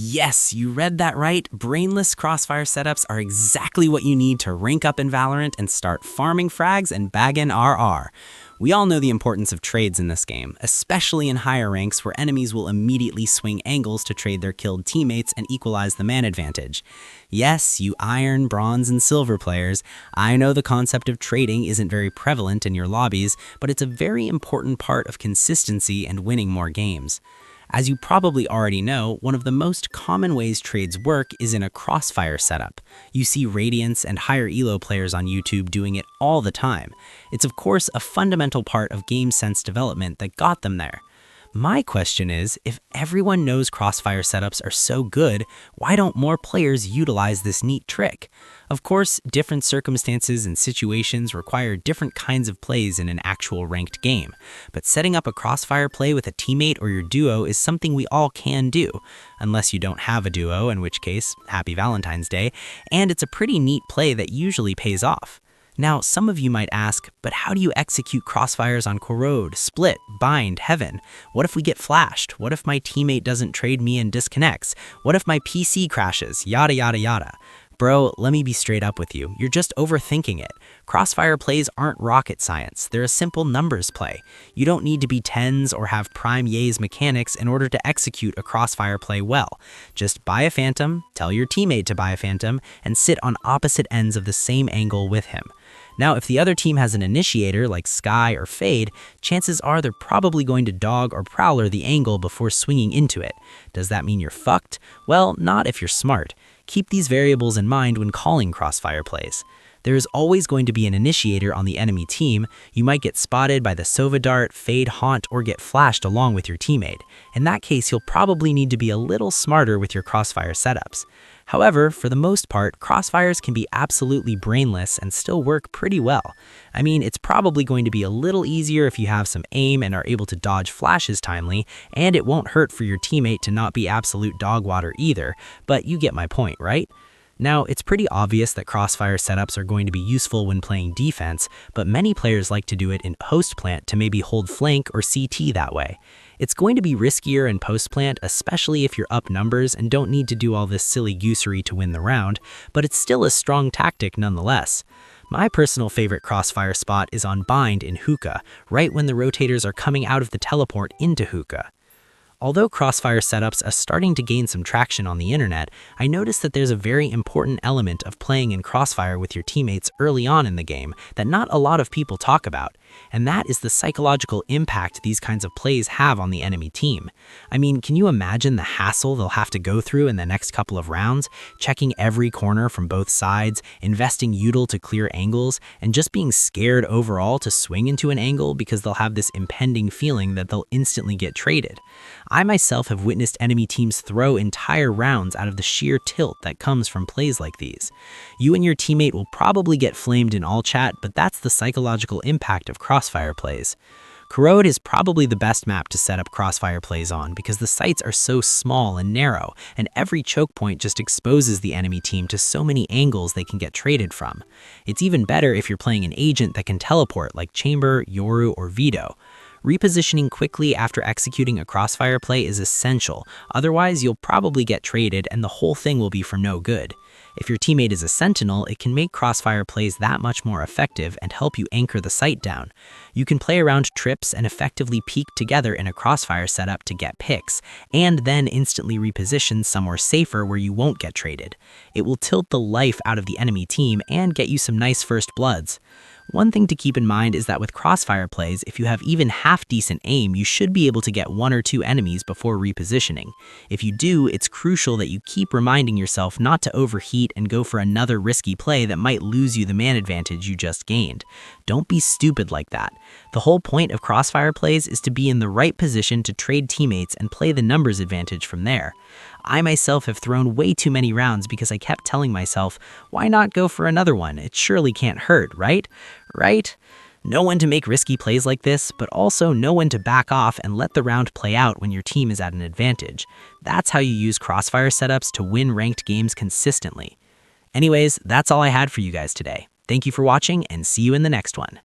Yes, you read that right. Brainless crossfire setups are exactly what you need to rank up in Valorant and start farming frags and bagging RR. We all know the importance of trades in this game, especially in higher ranks where enemies will immediately swing angles to trade their killed teammates and equalize the man advantage. Yes, you iron, bronze, and silver players, I know the concept of trading isn't very prevalent in your lobbies, but it's a very important part of consistency and winning more games. As you probably already know, one of the most common ways trades work is in a crossfire setup. You see Radiance and higher elo players on YouTube doing it all the time. It's of course a fundamental part of game sense development that got them there. My question is, if everyone knows crossfire setups are so good, why don't more players utilize this neat trick? Of course, different circumstances and situations require different kinds of plays in an actual ranked game, but setting up a crossfire play with a teammate or your duo is something we all can do, unless you don't have a duo, in which case, happy Valentine's Day, and it's a pretty neat play that usually pays off. Now, some of you might ask, but how do you execute crossfires on Corrode, Split, Bind, Heaven? What if we get flashed? What if my teammate doesn't trade me and disconnects? What if my PC crashes? Yada yada yada. Bro, let me be straight up with you. You're just overthinking it. Crossfire plays aren't rocket science. They're a simple numbers play. You don't need to be tens or have prime yays mechanics in order to execute a crossfire play well. Just buy a phantom, tell your teammate to buy a phantom, and sit on opposite ends of the same angle with him. Now, if the other team has an initiator like Sky or Fade, chances are they're probably going to dog or prowler the angle before swinging into it. Does that mean you're fucked? Well, not if you're smart. Keep these variables in mind when calling crossfire plays. There is always going to be an initiator on the enemy team. You might get spotted by the Sova Dart, Fade, Haunt, or get flashed along with your teammate. In that case, you'll probably need to be a little smarter with your crossfire setups. However, for the most part, crossfires can be absolutely brainless and still work pretty well. I mean, it's probably going to be a little easier if you have some aim and are able to dodge flashes timely, and it won't hurt for your teammate to not be absolute dog water either, but you get my point, right? Now, it's pretty obvious that crossfire setups are going to be useful when playing defense, but many players like to do it in post-plant to maybe hold flank or CT that way. It's going to be riskier in post-plant, especially if you're up numbers and don't need to do all this silly goosery to win the round, but it's still a strong tactic nonetheless. My personal favorite crossfire spot is on Bind in Hookah, right when the rotators are coming out of the teleport into Hookah. Although crossfire setups are starting to gain some traction on the internet, I noticed that there's a very important element of playing in crossfire with your teammates early on in the game that not a lot of people talk about, and that is the psychological impact these kinds of plays have on the enemy team. I mean, can you imagine the hassle they'll have to go through in the next couple of rounds, checking every corner from both sides, investing util to clear angles, and just being scared overall to swing into an angle because they'll have this impending feeling that they'll instantly get traded. I myself have witnessed enemy teams throw entire rounds out of the sheer tilt that comes from plays like these. You and your teammate will probably get flamed in all chat, but that's the psychological impact of crossfire plays. Corrode is probably the best map to set up crossfire plays on because the sites are so small and narrow, and every choke point just exposes the enemy team to so many angles they can get traded from. It's even better if you're playing an agent that can teleport like Chamber, Yoru, or Vito. Repositioning quickly after executing a crossfire play is essential, otherwise you'll probably get traded and the whole thing will be for no good. If your teammate is a sentinel, it can make crossfire plays that much more effective and help you anchor the site down. You can play around trips and effectively peek together in a crossfire setup to get picks, and then instantly reposition somewhere safer where you won't get traded. It will tilt the life out of the enemy team and get you some nice first bloods. One thing to keep in mind is that with crossfire plays, if you have even half-decent aim, you should be able to get 1 or 2 enemies before repositioning. If you do, it's crucial that you keep reminding yourself not to overheat and go for another risky play that might lose you the man advantage you just gained. Don't be stupid like that. The whole point of crossfire plays is to be in the right position to trade teammates and play the numbers advantage from there. I myself have thrown way too many rounds because I kept telling myself, why not go for another one? It surely can't hurt, right? Right? Know when to make risky plays like this, but also know when to back off and let the round play out when your team is at an advantage. That's how you use crossfire setups to win ranked games consistently. Anyways, that's all I had for you guys today. Thank you for watching and see you in the next one.